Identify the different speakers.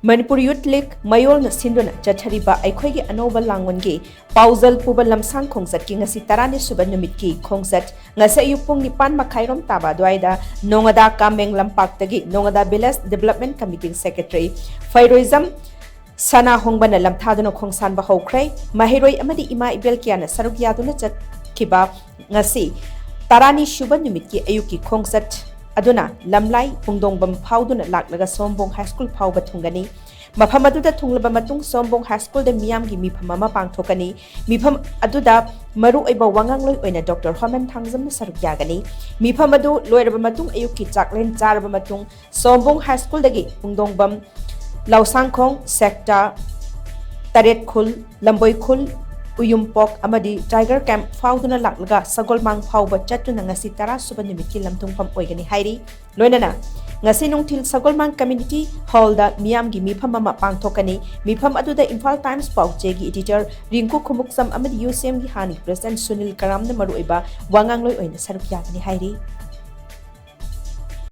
Speaker 1: Manipur Youth League Mayol na sinduna chathariba aikhoigi anoba langwangi pauzal puba lamsang khongsat ki ngasi tarani suba numit ki khongsat ngasa yupung nipan makhairom taba dwaida nongada kameng lampak tagi nongada Village Development Committee Secretary Fairoism Sana hongbana lamthaduna khongsan ba hokrai mahiroi amadi ima ibel kiana saruk yaduna chat kiba ngasi tarani suba numit ki ayuki khongsat aduna lamlai pungdongbam phauduna laklaga Sombong High School phauba thungani mafam aduda thunglaba matung Sombong High School de miyam gi mifam ama pangthokani mifam aduda maru aiba wangangloi oina Dr. Homan Thangjam na saruk yagani mifam adu loiraba matung ayuki chaklen charaba matung Sombong High School dagi pungdongbam Lausangkhong sector Taret Khul Lamboi Khul Uyumpok amadi Tiger Camp fauduna laklaga Sagolmang phauba chatuna ngasi tara suba numit lamthungpam oigani hairi loinana ngasi nungthil Sagolmang Community Hall da miyam gi mifam ama pangthokani mifam aduda Imphal Times Pauche gi editor Rinku Khumuksam amadi UCM gi hani president Sunil Karam na maru iba wangangloi oina saruk yagani hairi